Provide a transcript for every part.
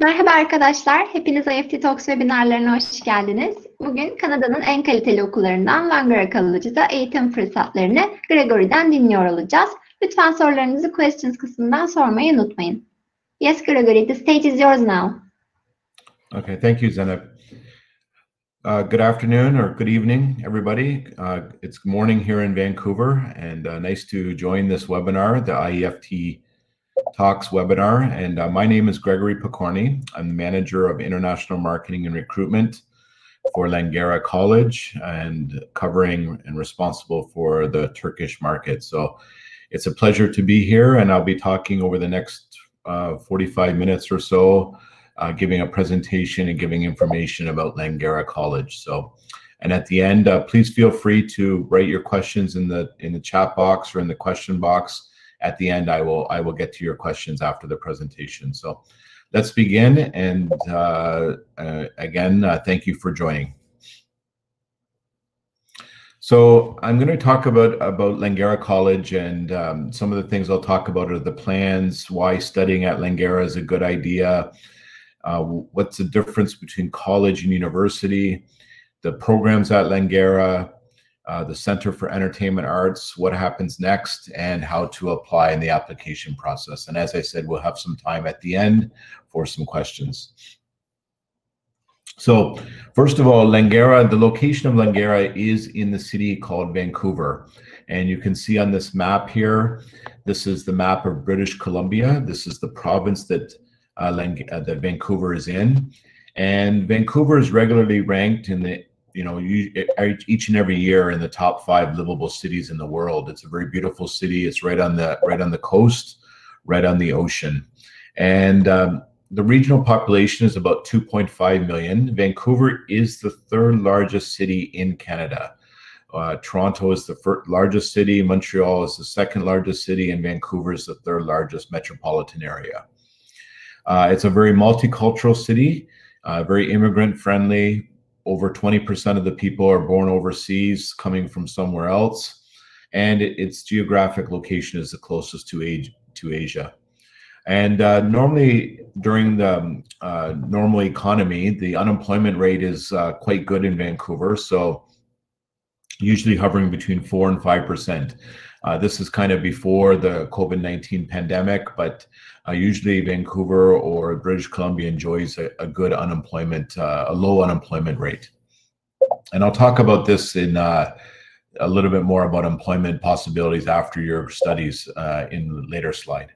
Merhaba arkadaşlar, hepiniz IEFT Talks webinarlarına hoş geldiniz. Bugün Kanada'nın en kaliteli okullarından Langara College'da eğitim fırsatlarını Gregory'den dinliyor olacağız. Lütfen sorularınızı questions kısmından sormayı unutmayın. Yes, Gregory, the stage is yours now. Okay, thank you, Zeynep. Good afternoon or good evening, everybody. It's morning here in Vancouver, and nice to join this webinar, the IEFT Talks webinar. And my name is Gregory Picorni. I'm the Manager of International Marketing and Recruitment for Langara College and covering and responsible for the Turkish market. So it's a pleasure to be here, and I'll be talking over the next 45 minutes or so, giving a presentation and giving information about Langara College. So, and at the end, please feel free to write your questions in the chat box or in the question box. At the end, I will get to your questions after the presentation. So let's begin. And again, thank you for joining. So I'm going to talk about Langara College, and some of the things I'll talk about are the plans, why studying at Langara is a good idea, what's the difference between college and university, the programs at Langara, the Center for Entertainment Arts, what happens next, and how to apply in the application process. And as I said, we'll have some time at the end for some questions. So first of all, Langara, the location of Langara is in the city called Vancouver. And you can see on this map here, this is the map of British Columbia. This is the province that that Vancouver is in. And Vancouver is regularly ranked in the, each and every year in the top 5 livable cities in the world. It's a very beautiful city. It's right on the coast, right on the ocean. And the regional population is about 2.5 million. Vancouver is the 3rd largest city in Canada. Toronto is the largest city, Montreal is the 2nd largest city, and Vancouver is the 3rd largest metropolitan area. It's a very multicultural city, very immigrant friendly. Over 20% of the people are born overseas, coming from somewhere else. And its geographic location is the closest to Asia. And normally during the normal economy, the unemployment rate is quite good in Vancouver. So usually hovering between 4 and 5%. This is kind of before the COVID-19 pandemic, but usually Vancouver or British Columbia enjoys a good unemployment, a low unemployment rate. And I'll talk about this in a little bit more about employment possibilities after your studies in the later slide.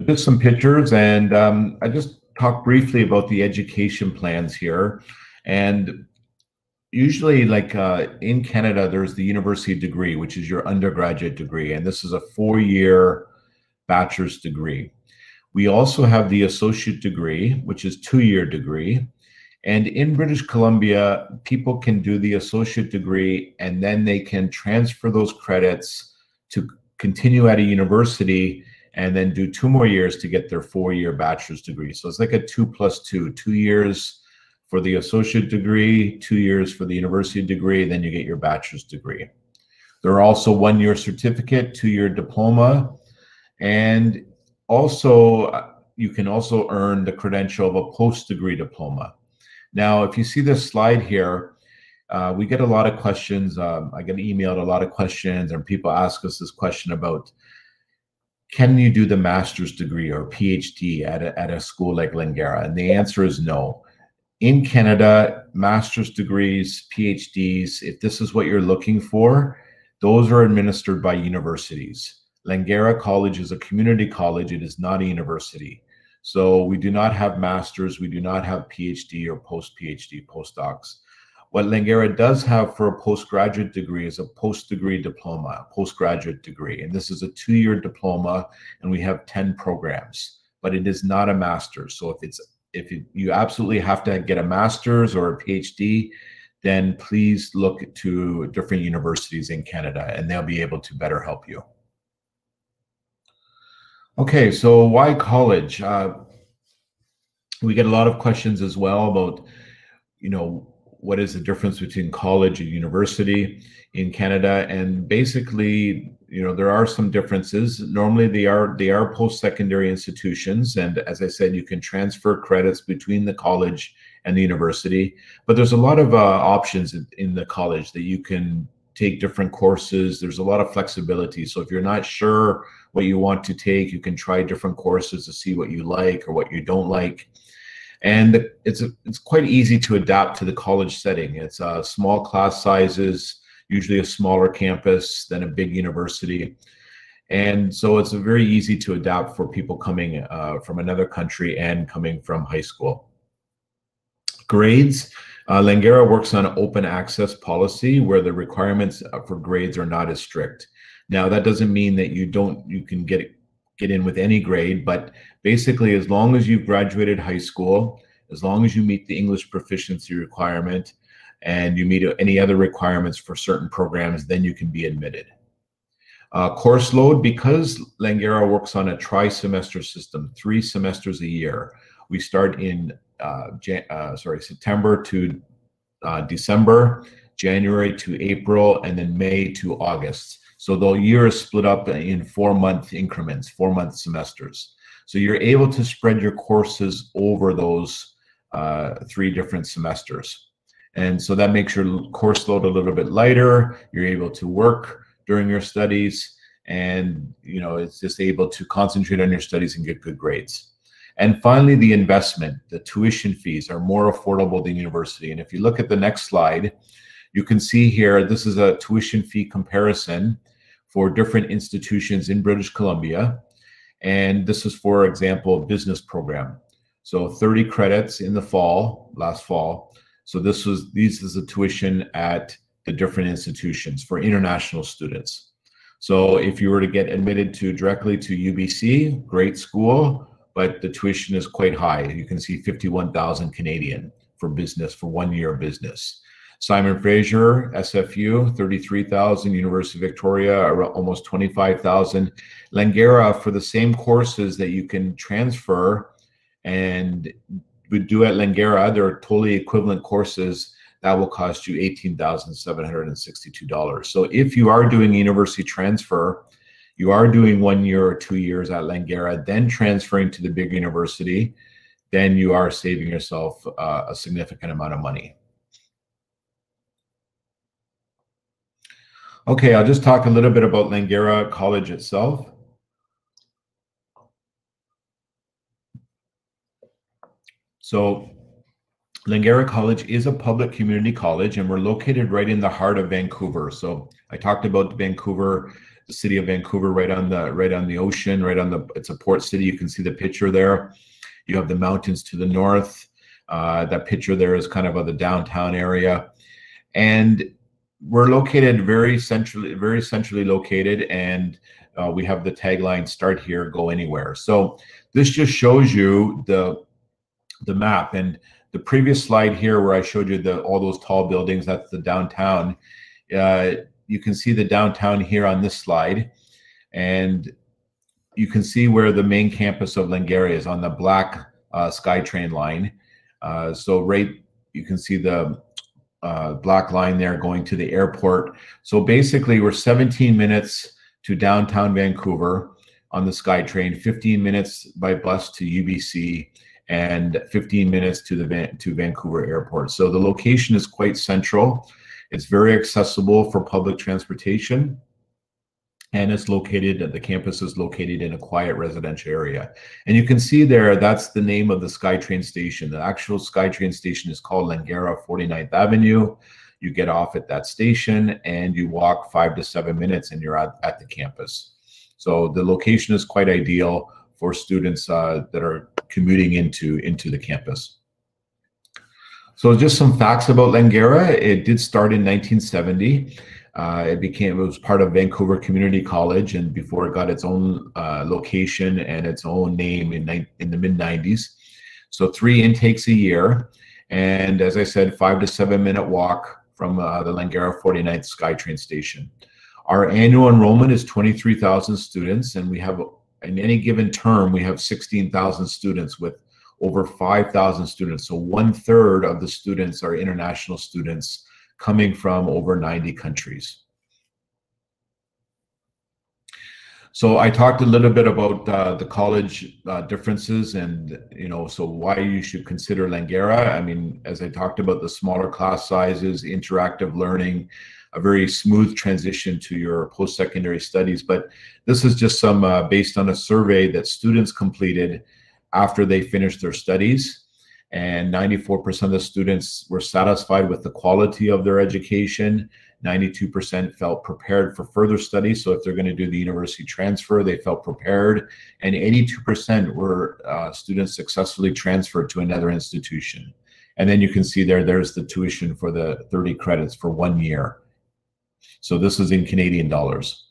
Just some pictures, and I just talk briefly about the education plans here. And usually, like in Canada, there's the university degree, which is your undergraduate degree, and this is a 4-year bachelor's degree. We also have the associate degree, which is 2-year degree. And in British Columbia, people can do the associate degree, and then they can transfer those credits to continue at a university and then do 2 more years to get their 4-year bachelor's degree. So it's like a 2 plus 2, 2 years for the associate degree, 2 years for the university degree, then you get your bachelor's degree. There are also 1-year certificate, 2-year diploma, and also you can also earn the credential of a post-degree diploma. Now, if you see this slide here, we get a lot of questions. I get emailed a lot of questions, and people ask us this question about, can you do the master's degree or PhD at a school like Langara? And the answer is no. In Canada, master's degrees, PhDs, if this is what you're looking for, those are administered by universities. Langara College is a community college. It is not a university. So we do not have masters. We do not have PhD or post-PhD, postdocs. What Langara does have for a postgraduate degree is a post-degree diploma, a postgraduate degree. And this is a 2-year diploma, and we have 10 programs, but it is not a master's. So if you absolutely have to get a master's or a PhD, then please look to different universities in Canada, and they'll be able to better help you. Okay, so why college? We get a lot of questions as well about, what is the difference between college and university in Canada? And basically, there are some differences. Normally they are post-secondary institutions, and as I said, you can transfer credits between the college and the university, but there's a lot of options in the college that you can take different courses. There's a lot of flexibility. So if you're not sure what you want to take, you can try different courses to see what you like or what you don't like. And it's quite easy to adapt to the college setting. It's small class sizes, usually a smaller campus than a big university. And so it's very easy to adapt for people coming from another country and coming from high school. Grades. Langara works on an open access policy where the requirements for grades are not as strict. Now, that doesn't mean that you can get in with any grade, but basically, as long as you've graduated high school, as long as you meet the English proficiency requirement and you meet any other requirements for certain programs, then you can be admitted. Course load, because Langara works on a tri-semester system, 3 semesters a year. We start in September to December, January to April, and then May to August. So the year is split up in 4-month increments, 4-month semesters. So you're able to spread your courses over those 3 different semesters. And so that makes your course load a little bit lighter. You're able to work during your studies, and it's just able to concentrate on your studies and get good grades. And finally, the investment, the tuition fees are more affordable than university. And if you look at the next slide, you can see here, this is a tuition fee comparison for different institutions in British Columbia. And this is, for example, a business program. So 30 credits in the fall, last fall. So this is the tuition at the different institutions for international students. So if you were to get admitted directly to UBC, great school, but the tuition is quite high. You can see 51,000 Canadian for business, for 1 year of business. Simon Fraser, SFU, 33,000, University of Victoria, almost 25,000. Langara, for the same courses that you can transfer and would do at Langara, they're totally equivalent courses, that will cost you $18,762. So if you are doing university transfer, you are doing 1 year or 2 years at Langara, then transferring to the big university, then you are saving yourself a significant amount of money. Okay, I'll just talk a little bit about Langara College itself. So Langara College is a public community college, and we're located right in the heart of Vancouver. So I talked about Vancouver, the city of Vancouver, right on the ocean, it's a port city. You can see the picture there. You have the mountains to the north. That picture there is kind of the downtown area. And we're located very centrally located, and we have the tagline, "Start here, go anywhere." So this just shows you the map. And the previous slide here where I showed you all those tall buildings, that's the downtown. You can see the downtown here on this slide, and you can see where the main campus of Langara is on the black SkyTrain line. You can see the black line there going to the airport. So basically we're 17 minutes to downtown Vancouver on the SkyTrain, 15 minutes by bus to UBC, and 15 minutes to Vancouver Airport. So the location is quite central. It's very accessible for public transportation, and the campus is located in a quiet residential area. And you can see there, that's the name of the SkyTrain station. The actual SkyTrain station is called Langara 49th Avenue. You get off at that station and you walk 5 to 7 minutes and you're at the campus. So the location is quite ideal for students that are commuting into the campus. So just some facts about Langara. It did start in 1970. It was part of Vancouver Community College, and before it got its own location and its own name in the mid-90s. So 3 intakes a year, and as I said, 5 to 7 minute walk from the Langara 49th SkyTrain station. Our annual enrollment is 23,000 students, and we have, in any given term, we have 16,000 students with over 5,000 students. So 1/3 of the students are international students coming from over 90 countries. So I talked a little bit about the college differences and, so why you should consider Langara. I mean, as I talked about, the smaller class sizes, interactive learning, a very smooth transition to your post-secondary studies. But this is just some based on a survey that students completed after they finished their studies. And 94% of the students were satisfied with the quality of their education. 92% felt prepared for further studies. So if they're going to do the university transfer, they felt prepared. And 82% were students successfully transferred to another institution. And then you can see there's the tuition for the 30 credits for 1 year. So this is in Canadian dollars.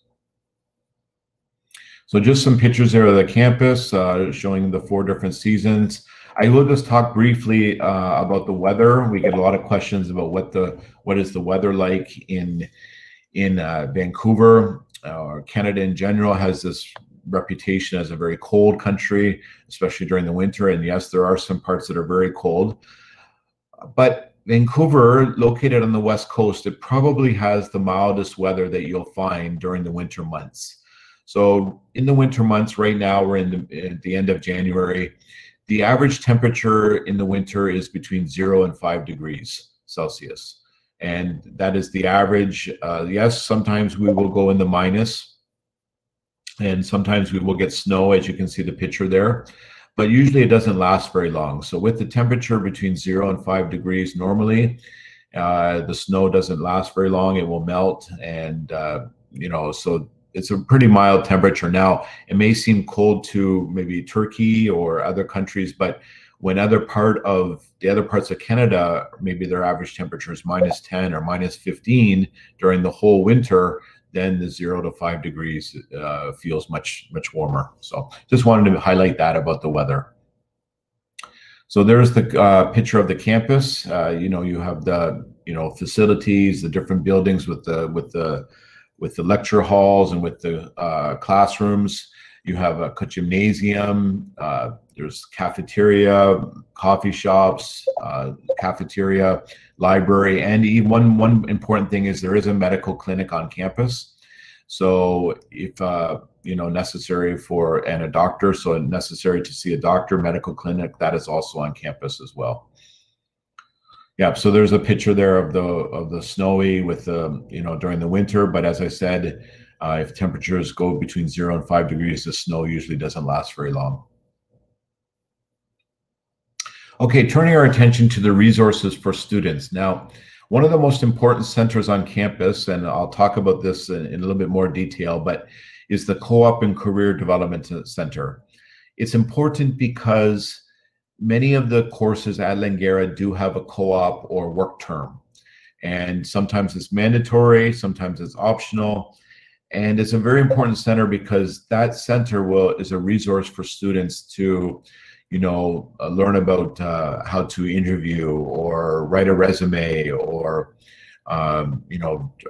So just some pictures there of the campus showing the 4 different seasons. I will just talk briefly about the weather. We get a lot of questions about what is the weather like in Vancouver. Canada in general has this reputation as a very cold country, especially during the winter. And yes, there are some parts that are very cold. But Vancouver, located on the west coast, it probably has the mildest weather that you'll find during the winter months. So in the winter months, right now we're at the end of January. The average temperature in the winter is between 0 and 5 degrees Celsius. And that is the average. Yes, sometimes we will go in the minus, and sometimes we will get snow, as you can see the picture there. But usually it doesn't last very long. So with the temperature between 0 and 5 degrees normally, the snow doesn't last very long. It will melt, and so it's a pretty mild temperature. Now, it may seem cold to maybe Turkey or other countries, but when the other parts of Canada, maybe their average temperature is -10 or -15 during the whole winter, then the 0 to 5 degrees feels much warmer. So just wanted to highlight that about the weather. So there's the picture of the campus. You have the facilities, the different buildings with the lecture halls and with the classrooms. You have a gymnasium, there's cafeteria, coffee shops, cafeteria, library, and even one important thing is there is a medical clinic on campus. So if necessary and a doctor, so necessary to see a doctor, medical clinic, that is also on campus as well. Yeah, so there's a picture there of the snowy with during the winter. But as I said, if temperatures go between 0 and 5 degrees, the snow usually doesn't last very long. Okay, turning our attention to the resources for students. Now, one of the most important centers on campus, and I'll talk about this in a little bit more detail, but is the Co-op and Career Development Center. It's important because many of the courses at Langara do have a co-op or work term. And sometimes it's mandatory, sometimes it's optional. And it's a very important center because that center is a resource for students to, learn about how to interview or write a resume or,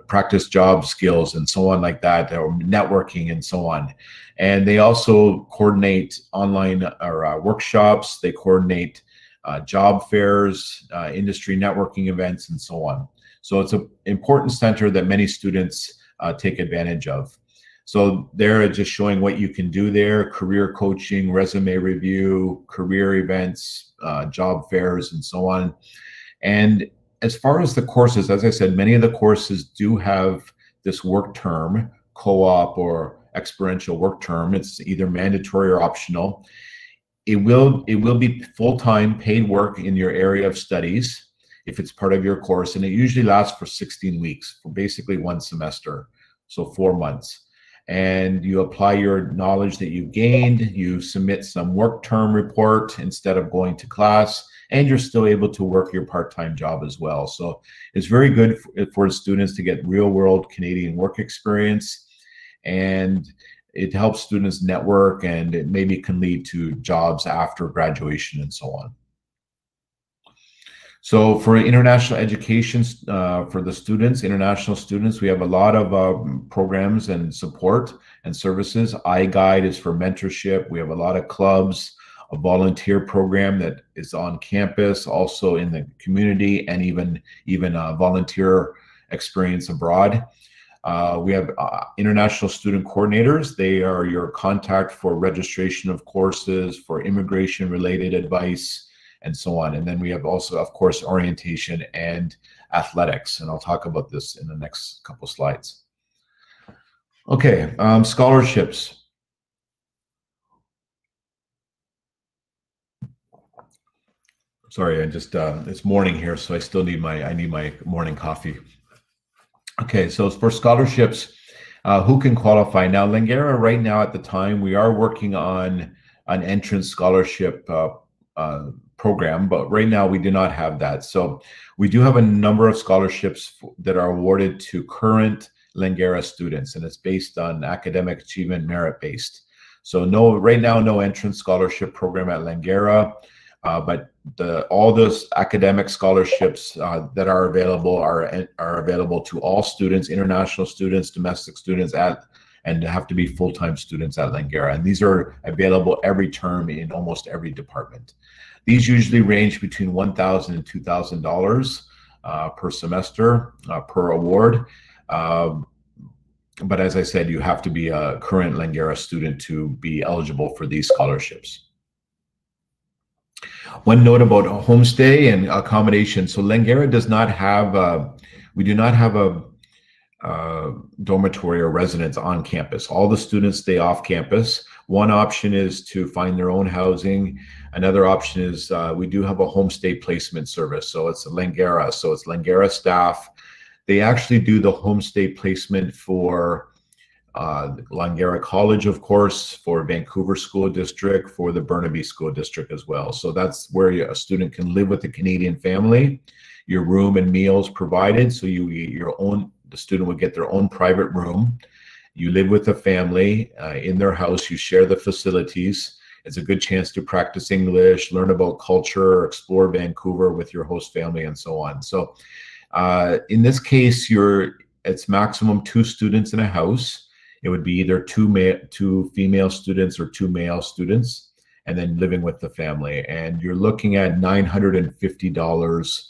practice job skills and so on like that, or networking and so on. And they also coordinate online or workshops. They coordinate job fairs, industry networking events, and so on. So it's an important center that many students take advantage of. So they're just showing what you can do there: career coaching, resume review, career events, job fairs, and so on. And as far as the courses, as I said, many of the courses do have this work term, co-op or experiential work term. It's either mandatory or optional. It will be full-time paid work in your area of studies if it's part of your course, and it usually lasts for 16 weeks, for basically 1 semester, so 4 months. And you apply your knowledge that you gained, you submit some work term report instead of going to class, and you're still able to work your part-time job as well. So it's very good for students to get real-world Canadian work experience, and it helps students network, and it maybe can lead to jobs after graduation and so on. So for international education, for the students, international students, we have a lot of programs and support and services. iGuide is for mentorship. We have a lot of clubs, a volunteer program that is on campus, also in the community, and even volunteer experience abroad. We have international student coordinators. They are your contact for registration of courses, for immigration-related advice, and so on. And then we have also, of course, orientation and athletics. And I'll talk about this in the next couple slides. Okay, scholarships. Sorry, I just, it's morning here, so I still need I need my morning coffee. Okay, so for scholarships, who can qualify? Now, Langara, right now at the time, we are working on an entrance scholarship program, but right now we do not have that. So we do have a number of scholarships that are awarded to current Langara students, and it's based on academic achievement, merit-based. So right now, no entrance scholarship program at Langara. But all those academic scholarships that are available are available to all students, international students, domestic students, and have to be full-time students at Langara. And these are available every term in almost every department. These usually range between $1,000 and $2,000 per semester, per award. But as I said, you have to be a current Langara student to be eligible for these scholarships. One note about homestay and accommodation. So Langara does not have, we do not have a dormitory or residence on campus. All the students stay off campus. One option is to find their own housing. Another option is we do have a homestay placement service. So it's Langara. So it's Langara staff. They actually do the homestay placement for Langara College, of course, for Vancouver School District, for the Burnaby School District as well. So that's where a student can live with a Canadian family, your room and meals provided. So the student would get their own private room. You live with a family in their house, you share the facilities. It's a good chance to practice English, learn about culture, explore Vancouver with your host family, and so on. So in this case, it's maximum 2 students in a house. It would be either 2 female students or 2 male students, and then living with the family. And you're looking at $950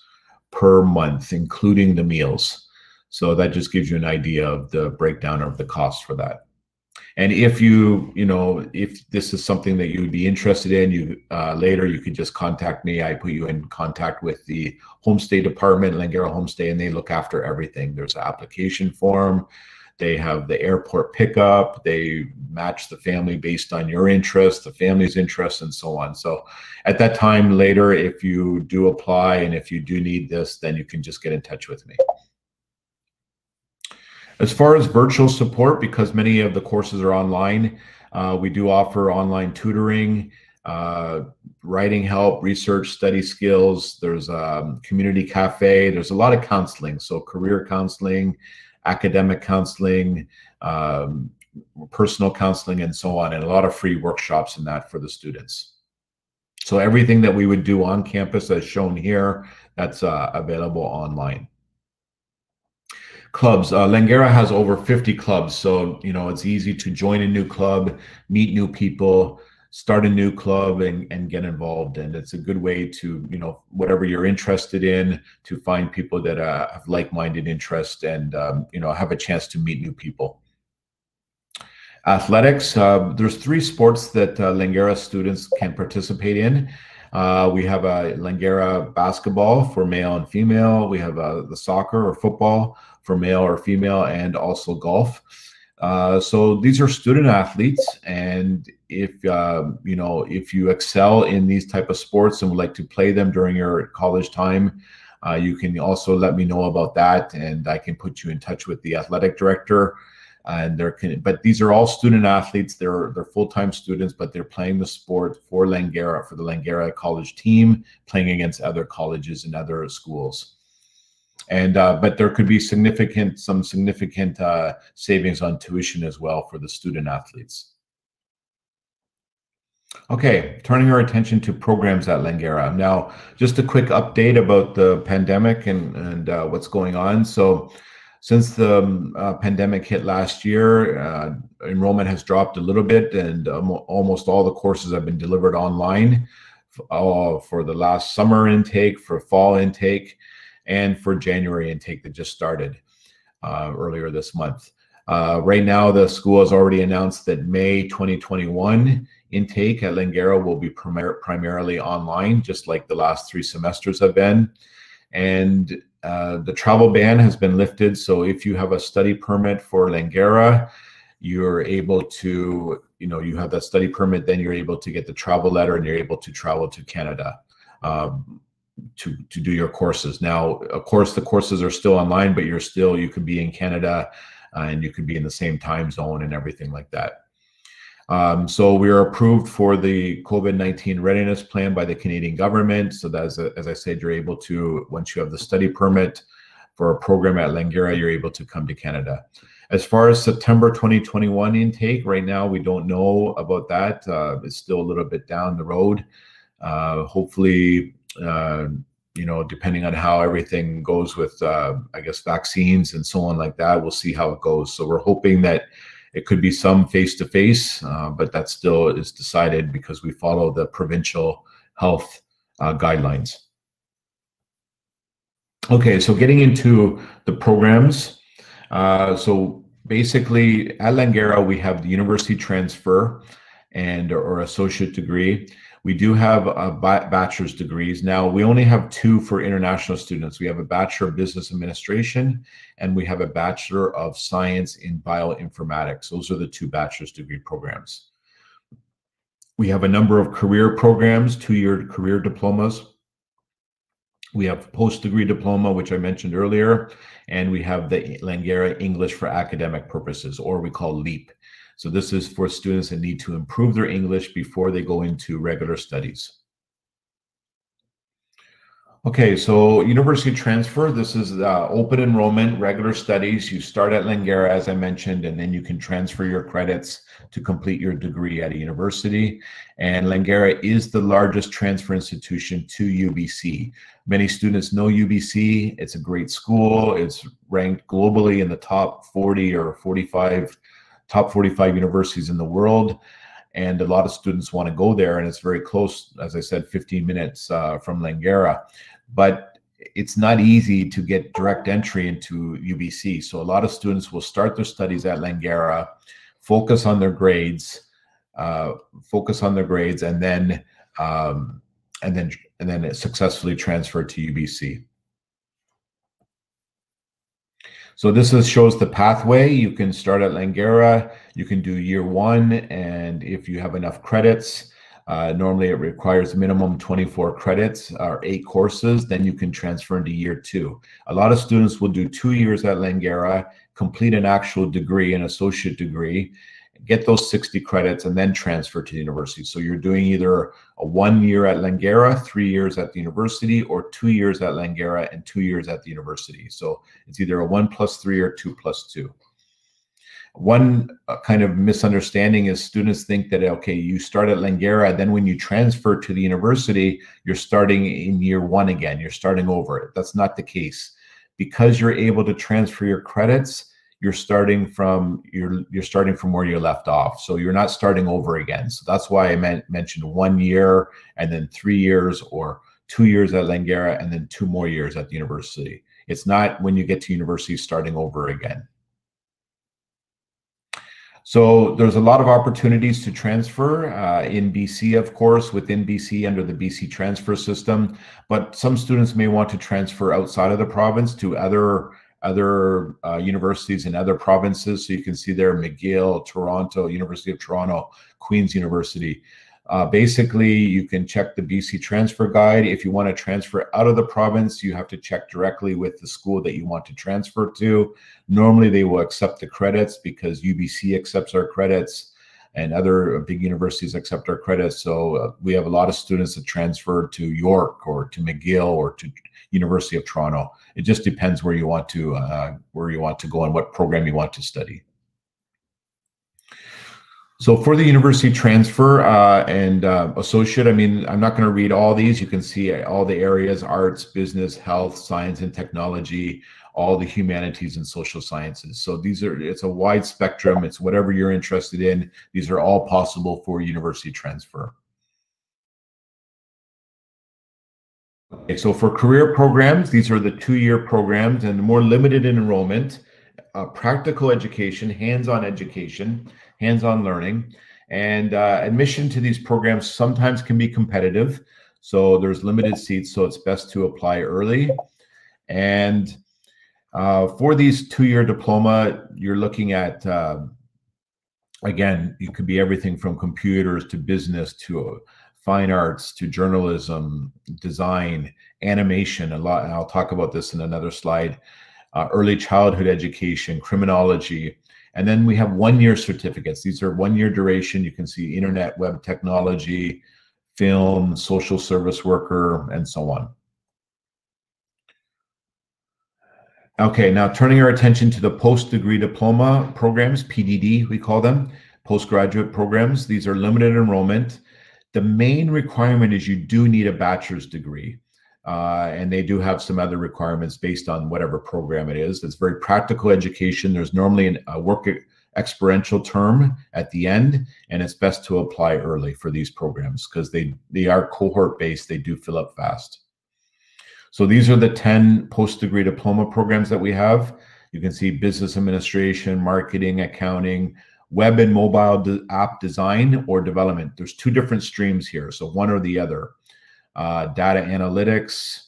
per month, including the meals. So that just gives you an idea of the breakdown of the cost for that. And if if this is something that you would be interested in, later you could just contact me. I put you in contact with the homestay department, Langara Homestay, and they look after everything. There's an application form. They have the airport pickup. They match the family based on your interest, the family's interest, and so on. So at that time later, if you do apply and if you do need this, then you can just get in touch with me. As far as virtual support, because many of the courses are online, we do offer online tutoring, writing help, research, study skills. There's a community cafe. There's a lot of counseling, so career counseling, academic counseling, personal counseling, and so on, and a lot of free workshops in that for the students. So everything that we would do on campus, as shown here, that's available online. Clubs. Langara has over 50 clubs, so it's easy to join a new club, meet new people, start a new club, and get involved. And it's a good way to, whatever you're interested in, to find people that have like-minded interests and have a chance to meet new people. Athletics. There's 3 sports that Langara students can participate in. We have a Langara basketball for male and female. We have the soccer or football for male or female, and also golf. So these are student athletes, and if you excel in these type of sports and would like to play them during your college time, you can also let me know about that, and I can put you in touch with the athletic director. And but these are all student athletes. They're full-time students, but they're playing the sport for Langara, for the Langara college team, playing against other colleges and other schools. And but there could be some significant savings on tuition as well for the student athletes. Okay, turning our attention to programs at Langara. Now, just a quick update about the pandemic and what's going on. So since the pandemic hit last year, enrollment has dropped a little bit, and almost all the courses have been delivered online for the last summer intake, for fall intake, and for January intake that just started. earlier this month. Right now, the school has already announced that May 2021 intake at Langara will be primarily online, just like the last 3 semesters have been. And the travel ban has been lifted. So if you have a study permit for Langara, you're able to, you have that study permit, then you're able to get the travel letter and you're able to travel to Canada to do your courses. Now, of course, the courses are still online, but you could be in Canada and you could be in the same time zone and everything like that. So we are approved for the COVID-19 readiness plan by the Canadian government. So that, as I said, you're able to, once you have the study permit for a program at Langara, you're able to come to Canada. As far as September 2021 intake, right now, we don't know about that. It's still a little bit down the road. Hopefully, depending on how everything goes with, I guess, vaccines and so on like that, we'll see how it goes. So we're hoping that it could be some face-to-face, but that still is decided because we follow the provincial health guidelines. Okay, so getting into the programs. So basically at Langara, we have the university transfer or associate degree. We do have bachelor's degrees. Now, we only have 2 for international students. We have a Bachelor of Business Administration and we have a Bachelor of Science in Bioinformatics. Those are the 2 bachelor's degree programs. We have a number of career programs, 2-year career diplomas. We have post-degree diploma, which I mentioned earlier, and we have the Langara English for Academic Purposes, or we call LEAP. So this is for students that need to improve their English before they go into regular studies. Okay, so university transfer, this is open enrollment, regular studies. You start at Langara, as I mentioned, and then you can transfer your credits to complete your degree at a university. And Langara is the largest transfer institution to UBC. Many students know UBC. It's a great school. It's ranked globally in the top 40 or 45 universities in the world. And a lot of students want to go there, and it's very close, as I said, 15 minutes from Langara. But it's not easy to get direct entry into UBC. So a lot of students will start their studies at Langara, focus on their grades, and then successfully transfer to UBC. So this shows the pathway. You can start at Langara, you can do year 1, and if you have enough credits, normally it requires minimum 24 credits or 8 courses, then you can transfer into year 2. A lot of students will do 2 years at Langara, complete an actual degree, an associate degree, get those 60 credits, and then transfer to the university. So you're doing either a 1 year at Langara, 3 years at the university, or 2 years at Langara and 2 years at the university. So it's either a 1+3 or 2+2. One kind of misunderstanding is students think that, okay, you start at Langara, then when you transfer to the university, you're starting in year 1 again, you're starting over. That's not the case. Because you're able to transfer your credits, you're starting from where you left off. So you're not starting over again. So that's why I mentioned 1 year and then 3 years, or 2 years at Langara and then 2 more years at the university. It's not when you get to university starting over again. So there's a lot of opportunities to transfer in BC, of course, within BC under the BC transfer system, but some students may want to transfer outside of the province to other universities in other provinces. So you can see there McGill, Toronto, University of Toronto, Queen's University. Basically, you can check the BC transfer guide. If you want to transfer out of the province, you have to check directly with the school that you want to transfer to. Normally, they will accept the credits because UBC accepts our credits and other big universities accept our credits. So we have a lot of students that transfer to York or to McGill or to University of Toronto. It just depends where you want to go and what program you want to study. So for the university transfer and associate, I mean, I'm not going to read all these. You can see all the areas: arts, business, health, science and technology, all the humanities and social sciences. So it's a wide spectrum. It's whatever you're interested in. These are all possible for university transfer. Okay, so for career programs, these are the 2-year programs and more limited in enrollment. practical education, hands-on education, hands-on learning, and admission to these programs sometimes can be competitive. So there's limited seats, so it's best to apply early. And for these 2-year diploma, you're looking at, again, it could be everything from computers to business to fine arts to journalism, design, animation, a lot. And I'll talk about this in another slide. Early childhood education, criminology, and then we have 1-year certificates. These are 1-year duration. You can see internet, web technology, film, social service worker, and so on. Okay, now turning our attention to the post-degree diploma programs, PDD we call them, postgraduate programs. These are limited enrollment. The main requirement is you do need a bachelor's degree. And they do have some other requirements based on whatever program it is. It's very practical education. There's normally a work experiential term at the end, and it's best to apply early for these programs because they are cohort-based. They do fill up fast. So these are the 10 post-degree diploma programs that we have. You can see business administration, marketing, accounting, web and mobile app design or development. There's 2 different streams here, so one or the other. Data analytics,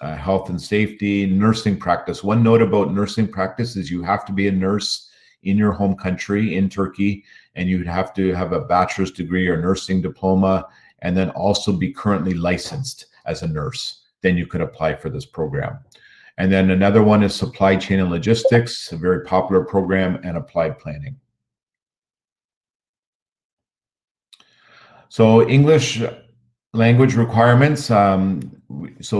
health and safety, nursing practice. One note about nursing practice is you have to be a nurse in your home country, in Turkey, and you'd have to have a bachelor's degree or nursing diploma, and then also be currently licensed as a nurse. Then you could apply for this program. And then another one is supply chain and logistics, a very popular program, and applied planning. So English language requirements. So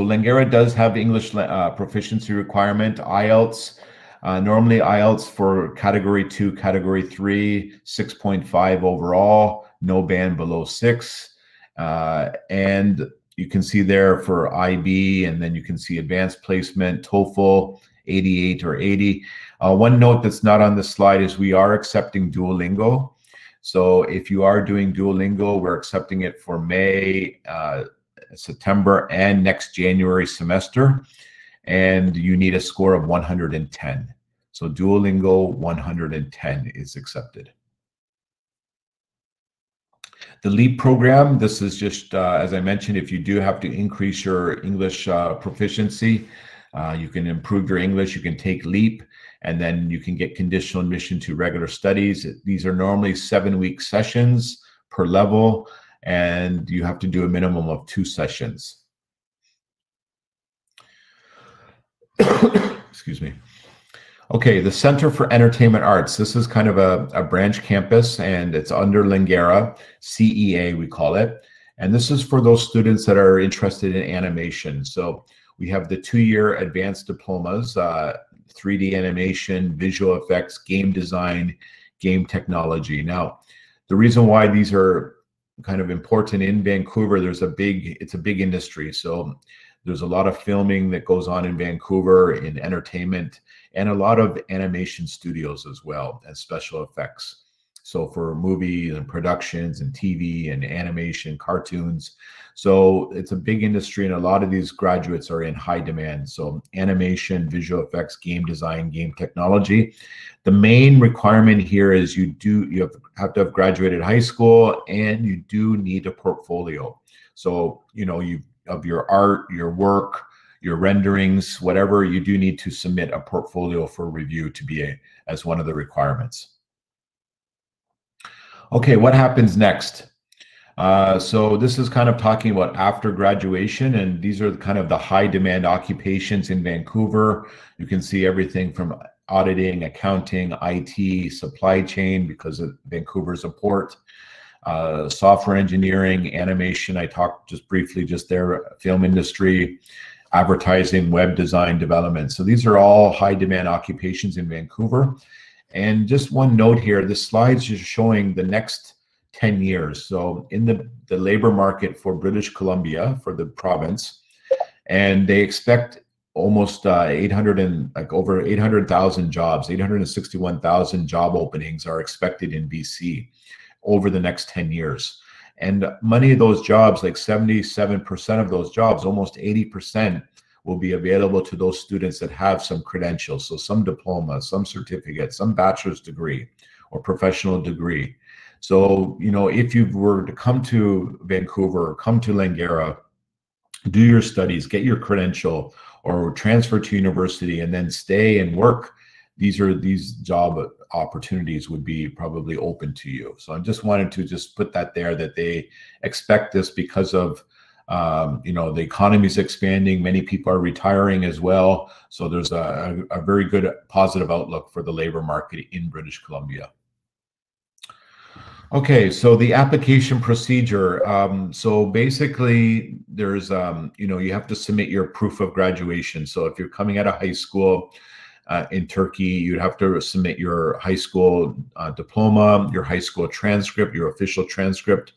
Langara does have English proficiency requirement, IELTS. Normally IELTS for category 2, category 3, 6.5 overall, no band below 6. And you can see there for IB, and then you can see advanced placement, TOEFL, 88 or 80. One note that's not on this slide is we are accepting Duolingo. So if you are doing Duolingo, we're accepting it for May, September, and next January semester. And you need a score of 110. So Duolingo 110 is accepted. The LEAP program, this is just, as I mentioned, if you do have to increase your English proficiency, you can improve your English, you can take LEAP, and then you can get conditional admission to regular studies. These are normally 7-week sessions per level, and you have to do a minimum of 2 sessions. Excuse me. Okay, the Center for Entertainment Arts. This is kind of a branch campus, and it's under Langara, CEA we call it. And this is for those students that are interested in animation. So we have the 2-year advanced diplomas, 3D animation, visual effects, game design, game technology. Now, the reason why these are kind of important in Vancouver, it's a big industry. So there's a lot of filming that goes on in Vancouver in entertainment, and a lot of animation studios as well as special effects. So for movies and productions and TV and animation, cartoons. So it's a big industry, and a lot of these graduates are in high demand. So animation, visual effects, game design, game technology. The main requirement here is you have to have graduated high school, and you do need a portfolio. So, you know, of your art, your work, your renderings, whatever, you do need to submit a portfolio for review to be as one of the requirements. Okay, what happens next? So this is kind of talking about after graduation, and these are kind of the high demand occupations in Vancouver. You can see everything from auditing, accounting, IT, supply chain, because of Vancouver's a port, software engineering, animation, I talked just briefly just there, film industry, advertising, web design, development. So these are all high demand occupations in Vancouver. And just one note here, this slide's just showing the next 10 years. So in the labor market for British Columbia, for the province, and they expect almost over 800,000 jobs, 861,000 job openings are expected in BC over the next 10 years. And many of those jobs, like 77% of those jobs, almost 80%, will be available to those students that have some credentials, so some diploma, some certificate, some bachelor's degree or professional degree. So, you know, if you were to come to Vancouver or come to Langara, do your studies, get your credential, or transfer to university and then stay and work, these job opportunities would be probably open to you. So I just wanted to just put that there, that they expect this because of you know, the economy is expanding, many people are retiring as well. So there's a very good positive outlook for the labor market in British Columbia. Okay, so the application procedure. So basically there's, you know, you have to submit your proof of graduation. So if you're coming out of high school in Turkey, you'd have to submit your high school diploma, your high school transcript, your official transcript.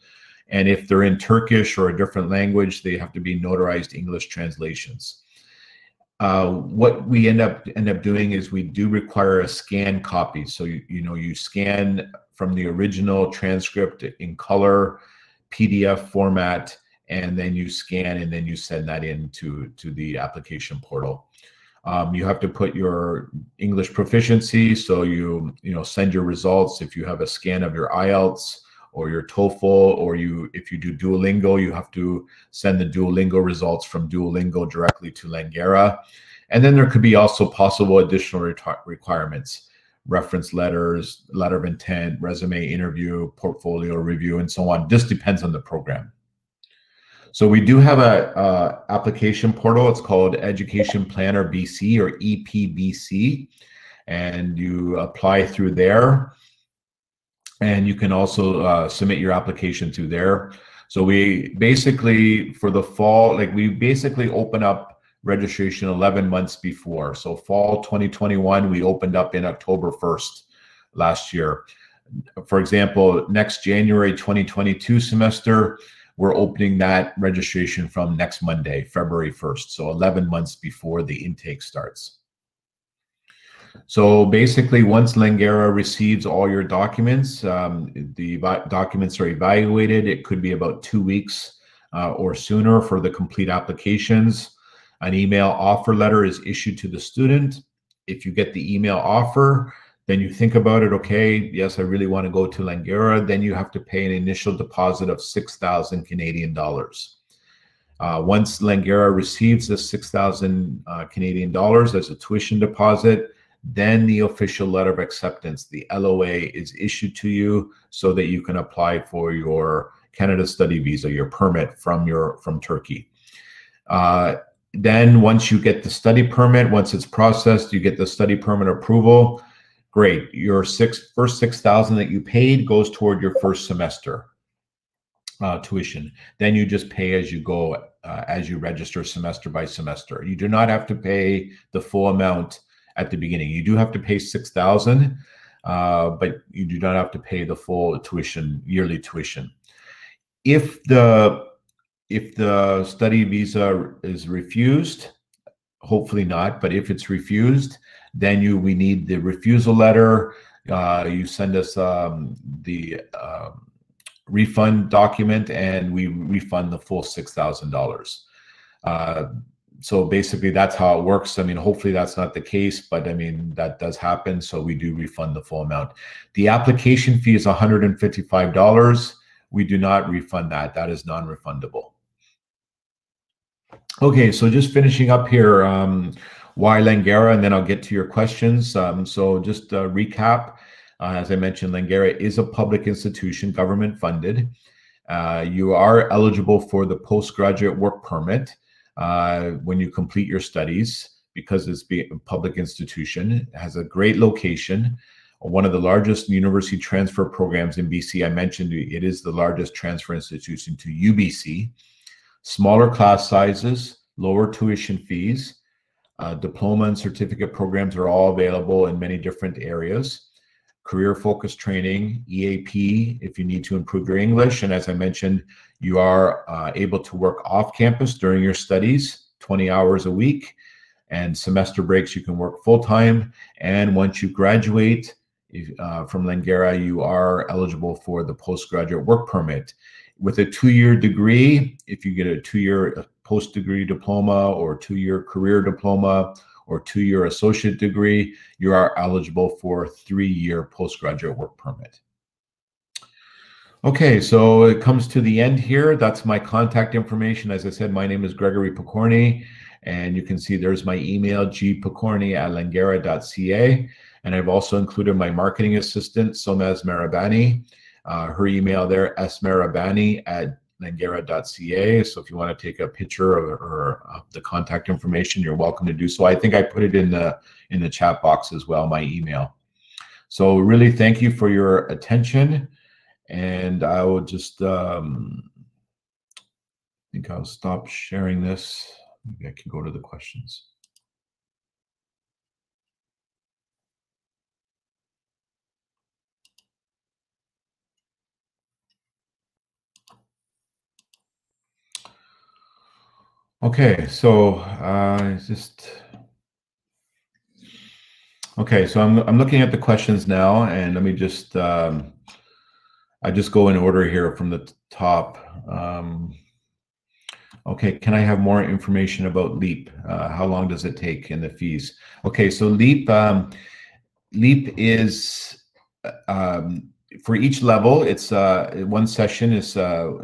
And if they're in Turkish or a different language, they have to be notarized English translations. What we end up doing is we do require a scanned copy. So you scan from the original transcript in color, PDF format, and then you scan and then you send that in to the application portal. You have to put your English proficiency, so you send your results. If you have a scan of your IELTS or your TOEFL, or if you do Duolingo, you have to send the Duolingo results from Duolingo directly to Langara. And then there could be also possible additional requirements, reference letters, letter of intent, resume interview, portfolio review, and so on. This depends on the program. So we do have a application portal. It's called Education Planner BC, or EPBC, and you apply through there. And you can also submit your application through there. So we basically, for the fall, we basically open up registration 11 months before. So fall 2021, we opened up in October 1st last year. For example, next January 2022 semester, we're opening that registration from next Monday, February 1st. So 11 months before the intake starts. So basically, once Langara receives all your documents, the documents are evaluated. It could be about 2 weeks or sooner for the complete applications. An email offer letter is issued to the student. If you get the email offer, then you think about it. Okay, yes, I really want to go to Langara. Then you have to pay an initial deposit of 6,000 Canadian dollars. Once Langara receives the 6,000 Canadian dollars as a tuition deposit, then the official letter of acceptance, the LOA, is issued to you so that you can apply for your Canada study visa, your permit from Turkey. Then once you get the study permit, once it's processed, you get the study permit approval. Great. Your first 6,000 that you paid goes toward your first semester tuition. Then you just pay as you go, as you register semester by semester. You do not have to pay the full amount at the beginning. You do have to pay 6,000, but you do not have to pay the full tuition, yearly tuition. If the study visa is refused, hopefully not, but if it's refused, then we need the refusal letter. You send us the refund document, and we refund the full $6,000. So basically, that's how it works. I mean, hopefully that's not the case, but I mean, that does happen. So we do refund the full amount. The application fee is $155. We do not refund that. That is non-refundable. Okay, so just finishing up here, why Langara, and then I'll get to your questions. So just a recap, as I mentioned, Langara is a public institution, government funded. You are eligible for the postgraduate work permit when you complete your studies, because it's a public institution. It has a great location, one of the largest university transfer programs in BC. I mentioned it is the largest transfer institution to UBC. Smaller class sizes, lower tuition fees, diploma and certificate programs are all available in many different areas. Career-focused training, EAP, if you need to improve your English. And as I mentioned, you are able to work off campus during your studies, 20 hours a week, and semester breaks, you can work full-time. And once you graduate from Langara, you are eligible for the postgraduate work permit. With a 2-year degree, if you get a 2-year post-degree diploma or 2-year career diploma or 2-year associate degree, you are eligible for 3-year postgraduate work permit. Okay, so it comes to the end here. That's my contact information. As I said, my name is Gregory Pokorny, and you can see there's my email, gpokorny@langara.ca. And I've also included my marketing assistant, Somaz Marabani. Her email there, smarabani@langara.ca. So if you want to take a picture of the contact information, you're welcome to do so. I think I put it in the chat box as well, my email. So really thank you for your attention. And I will just, I think I'll stop sharing this. Maybe I can go to the questions. Okay, so okay, so I'm looking at the questions now, and let me just I just go in order here from the top. Okay, can I have more information about LEAP? How long does it take and the fees? Okay, so LEAP is for each level. It's one session is a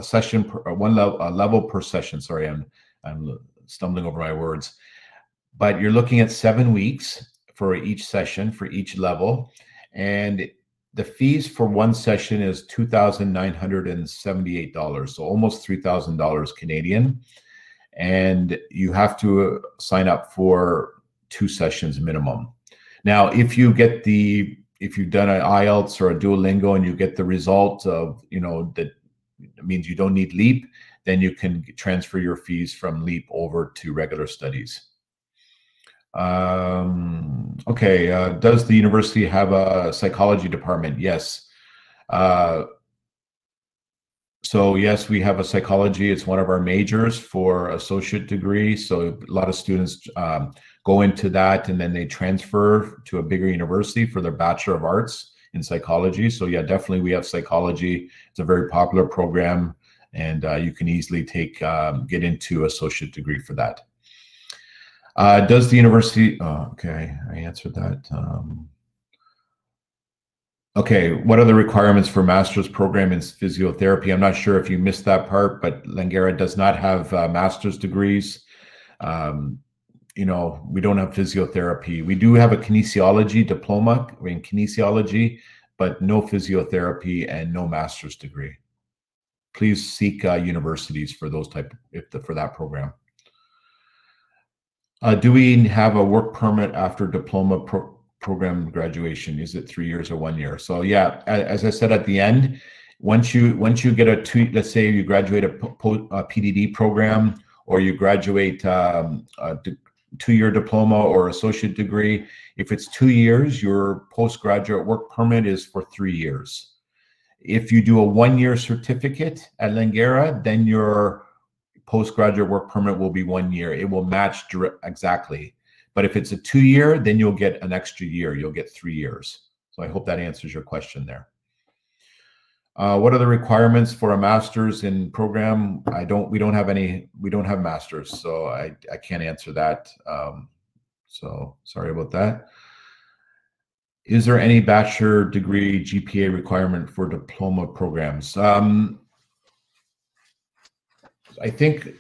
session per, level per session. Sorry, I'm stumbling over my words. But you're looking at 7 weeks for each session for each level, and the fees for one session is $2,978, so almost $3,000 Canadian. And you have to sign up for 2 sessions minimum. Now, if you've done an IELTS or a Duolingo and you get the result of, that means you don't need LEAP, then you can transfer your fees from LEAP over to regular studies. Okay, does the university have a psychology department? Yes. So yes, we have a psychology. It's one of our majors for associate degree. So a lot of students go into that and then they transfer to a bigger university for their Bachelor of Arts in psychology. So yeah, definitely we have psychology. It's a very popular program, and you can easily get into associate degree for that. Does the university, okay, I answered that. Okay, what are the requirements for master's program in physiotherapy? I'm not sure if you missed that part, but Langara does not have master's degrees. We don't have physiotherapy. We do have a kinesiology diploma in kinesiology, but no physiotherapy and no master's degree. Please seek universities for those for that program. Do we have a work permit after diploma program graduation? Is it 3 years or 1 year? So yeah, as I said at the end, once you get let's say you graduate a PDD program, or you graduate a 2-year diploma or associate degree, if it's 2 years, your postgraduate work permit is for 3 years. If you do a 1-year certificate at Langara, then your postgraduate work permit will be 1 year. It will match exactly. But if it's a 2-year, then you'll get an extra year. You'll get 3 years. So I hope that answers your question there. What are the requirements for a master's in program? We don't have masters, so I can't answer that. So sorry about that. Is there any bachelor degree GPA requirement for diploma programs? I think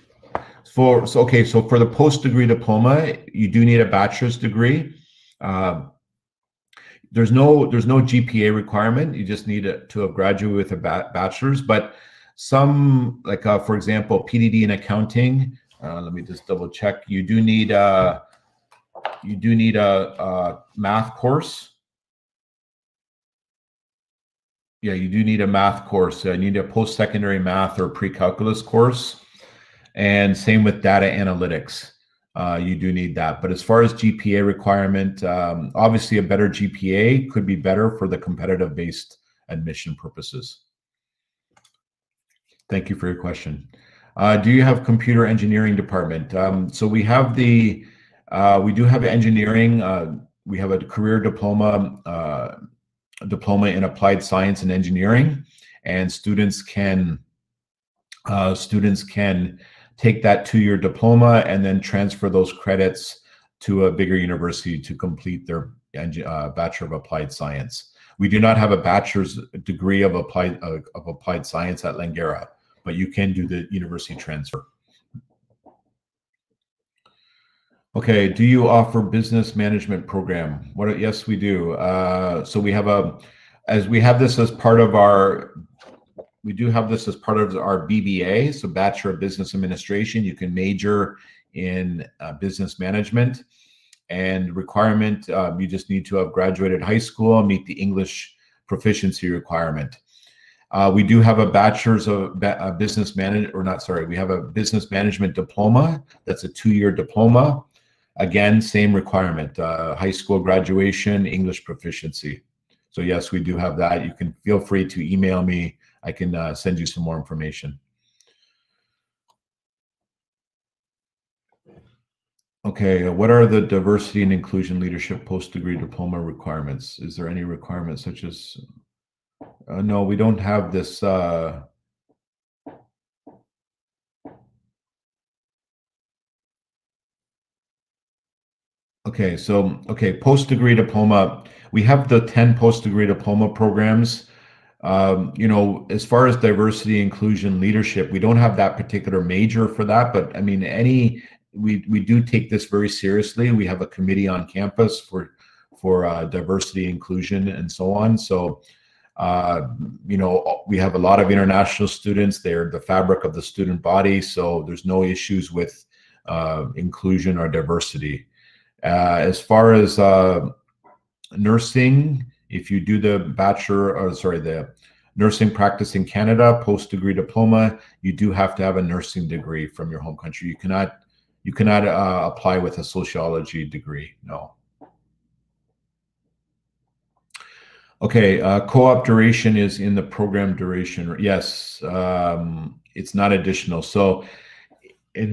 for the post-degree diploma, you do need a bachelor's degree. There's no GPA requirement. You just need to have graduated with a bachelor's. But some, for example, PDD in accounting. Let me just double check. You do need a math course. Yeah, you do need a math course. You need a post-secondary math or pre-calculus course. And same with data analytics. You do need that. But as far as GPA requirement, obviously a better GPA could be better for the competitive-based admission purposes. Thank you for your question. Do you have computer engineering department? So we have we do have engineering. We have a career diploma in applied science and engineering, and students can take that 2-year diploma, and then transfer those credits to a bigger university to complete their Bachelor of Applied Science. We do not have a bachelor's degree of applied science at Langara, but you can do the university transfer. Okay, do you offer business management program? Yes, we do. So we have this as part of our BBA, so Bachelor of Business Administration. You can major in business management, and requirement, you just need to have graduated high school and meet the English proficiency requirement. We do have a bachelor's of business management, we have a business management diploma. That's a 2-year diploma. Again, same requirement, high school graduation, English proficiency. So yes, we do have that. You can feel free to email me. I can send you some more information. Okay, what are the diversity and inclusion leadership post-degree diploma requirements? Is there any requirements such as, no, we don't have this. Okay, so, post-degree diploma, we have the 10 post-degree diploma programs. You know, as far as diversity, inclusion, leadership, we don't have that particular major for that, but I mean, we do take this very seriously. We have a committee on campus for diversity, inclusion, and so on. So, you know, we have a lot of international students. They're the fabric of the student body, so there's no issues with inclusion or diversity. As far as nursing, if you do the the nursing practice in Canada, post-degree diploma, you do have to have a nursing degree from your home country. You cannot apply with a sociology degree, no. Okay, co-op duration is in the program duration. Yes, it's not additional. So in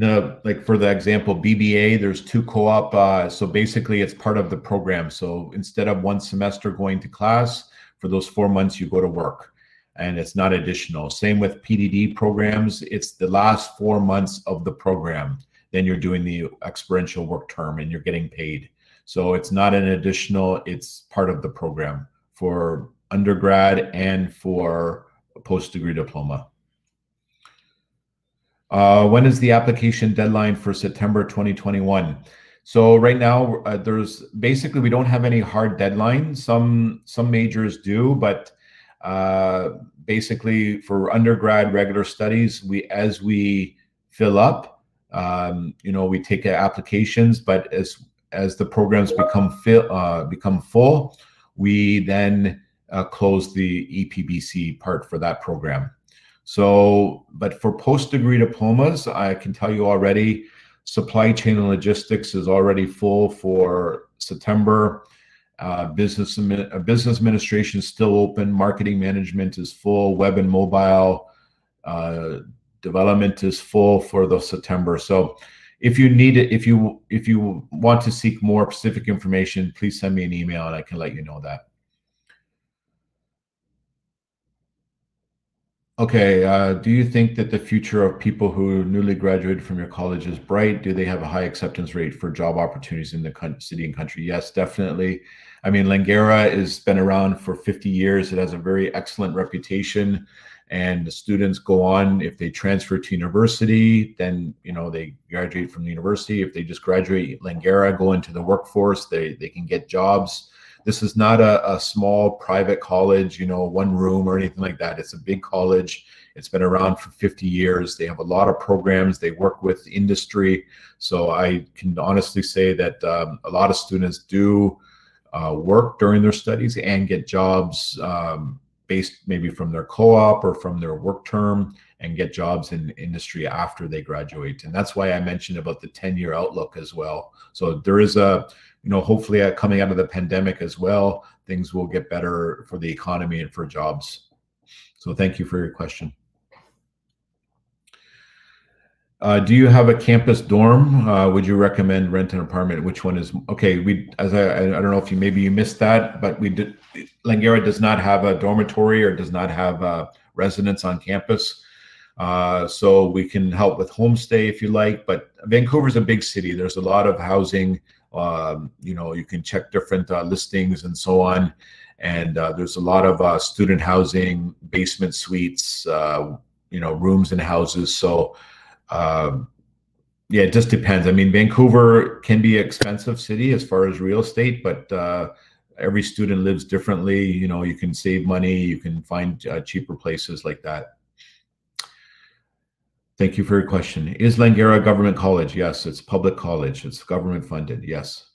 for the example, BBA, there's 2 co-op. So basically it's part of the program. So instead of 1 semester going to class, for those 4 months, you go to work, and it's not additional. Same with PDD programs. It's the last 4 months of the program. Then you're doing the experiential work term and you're getting paid. So it's not an additional, it's part of the program for undergrad and for post-degree diploma. When is the application deadline for September 2021? So right now, we don't have any hard deadline. Some majors do, but basically for undergrad regular studies, as we fill up, you know, we take applications, but as the programs become full, we then close the EPBC part for that program. So, but for post-degree diplomas, I can tell you already, supply chain and logistics is already full for September. Business administration is still open. Marketing management is full. Web and mobile development is full for the September. So if you need it, if you want to seek more specific information, please send me an email and I can let you know that. Okay, do you think that the future of people who newly graduated from your college is bright? Do they have a high acceptance rate for job opportunities in the city and country? Yes, definitely. I mean, Langara has been around for 50 years. It has a very excellent reputation, and the students go on. If they transfer to university, then, you know, they graduate from the university. If they just graduate Langara, go into the workforce, they can get jobs. This is not a small private college, you know, 1 room or anything like that. It's a big college. It's been around for 50 years. They have a lot of programs. They work with industry. So I can honestly say that a lot of students do work during their studies and get jobs based maybe from their co-op or from their work term, and get jobs in industry after they graduate. And that's why I mentioned about the 10-year outlook as well. So there is you know, hopefully coming out of the pandemic as well, things will get better for the economy and for jobs. So thank you for your question. Do you have a campus dorm? Would you recommend rent an apartment? Which one is okay? I don't know if maybe you missed that, but Langara does not have a dormitory or does not have residence on campus. So we can help with homestay if you like, but Vancouver's a big city. There's a lot of housing. You know, you can check different listings and so on. And there's a lot of student housing, basement suites, you know, rooms in houses. So yeah, it just depends. I mean, Vancouver can be an expensive city as far as real estate, but every student lives differently. You know, you can save money, you can find cheaper places like that. Thank you for your question. Is Langara a government college? Yes, it's public college. It's government funded, yes.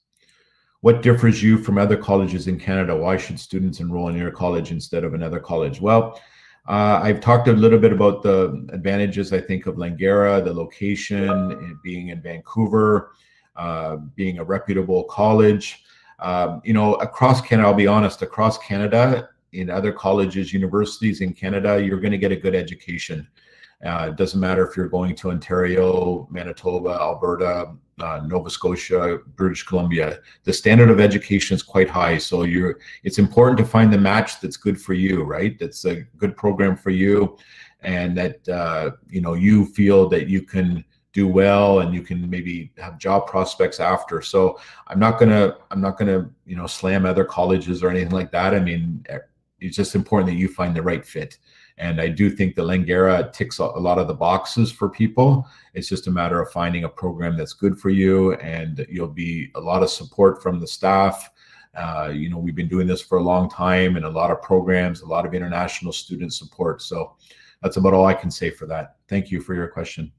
What differs you from other colleges in Canada? Why should students enroll in your college instead of another college? Well, I've talked a little bit about the advantages, I think, of Langara, the location, being in Vancouver, being a reputable college. You know, across Canada, I'll be honest, across Canada, in other colleges, universities in Canada, you're going to get a good education. It doesn't matter if you're going to Ontario, Manitoba, Alberta, Nova Scotia, British Columbia. The standard of education is quite high. So it's important to find the match that's good for you, right? That's a good program for you, and that you know, you feel that you can do well and you can maybe have job prospects after. So I'm not gonna you know, slam other colleges or anything like that. I mean, it's just important that you find the right fit. And I do think the Langara ticks a lot of the boxes for people. It's just a matter of finding a program that's good for you, and you'll be a lot of support from the staff. You know, we've been doing this for a long time, and a lot of programs, a lot of international student support. So that's about all I can say for that. Thank you for your question.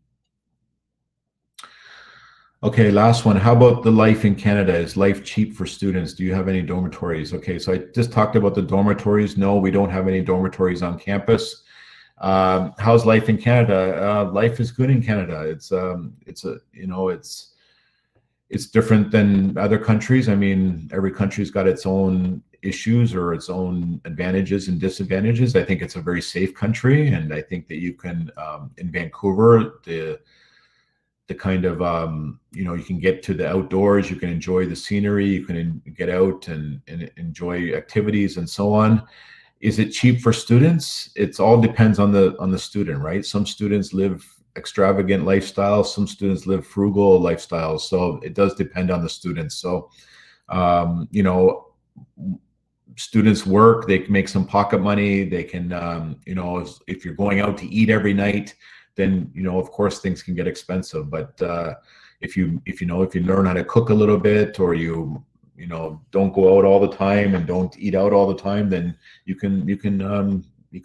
Okay, last one. How about the life in Canada? Is life cheap for students? Do you have any dormitories? Okay, so I just talked about the dormitories. No, we don't have any dormitories on campus. How's life in Canada? Life is good in Canada. It's you know, it's different than other countries. I mean, every country's got its own issues or its own advantages and disadvantages. I think it's a very safe country, and I think that you can in Vancouver, the kind of, you know, you can get to the outdoors, you can enjoy the scenery, you can get out and enjoy activities and so on. Is it cheap for students? It all depends on the student, right? Some students live extravagant lifestyles, some students live frugal lifestyles. So it does depend on the students. So, you know, students work, they can make some pocket money, they can, you know, if you're going out to eat every night, then, you know, of course things can get expensive. But if you learn how to cook a little bit, or you know, don't go out all the time and don't eat out all the time, then you can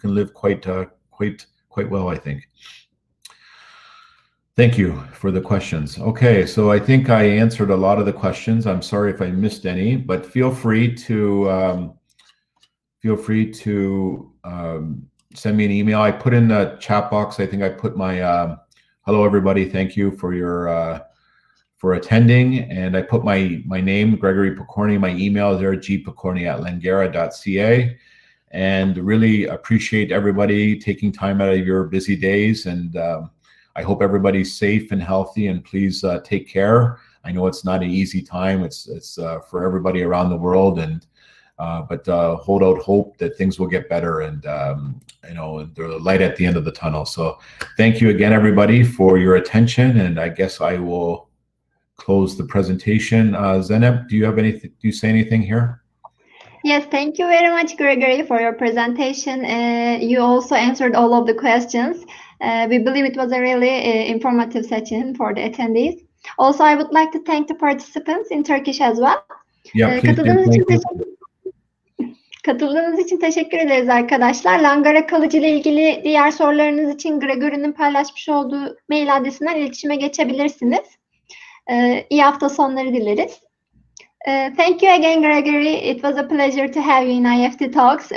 live quite well, I think. Thank you for the questions. Okay, so I think I answered a lot of the questions. I'm sorry if I missed any, but feel free to send me an email. I put in the chat box, I think I put my hello everybody, thank you for your for attending, and I put my name, Gregory Pokorny. My email is there, gpokorny@langara.ca, and really appreciate everybody taking time out of your busy days, and I hope everybody's safe and healthy, and please take care. I know it's not an easy time. It's for everybody around the world, and but hold out hope that things will get better, and you know, there's a light at the end of the tunnel. So thank you again, everybody, for your attention, and I guess I will close the presentation. Zeynep, do you say anything here? Yes, thank you very much, Gregory, for your presentation. You also answered all of the questions. We believe it was a really informative session for the attendees. Also, I would like to thank the participants in Turkish as well. Yeah, Katıldığınız için teşekkür ederiz arkadaşlar. Langara kalıcı ile ilgili diğer sorularınız için Gregory'nin paylaşmış olduğu mail adresinden iletişime geçebilirsiniz. İyi hafta sonları dileriz. Thank you again, Gregory. It was a pleasure to have you in IEFT Talks.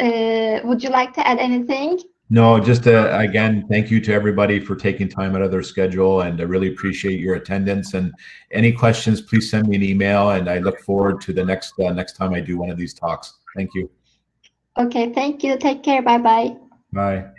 Would you like to add anything? No, just again, thank you to everybody for taking time out of their schedule, and I really appreciate your attendance. And any questions, please send me an email, and I look forward to the next time I do one of these talks. Thank you. Okay, thank you. Take care. Bye-bye. Bye.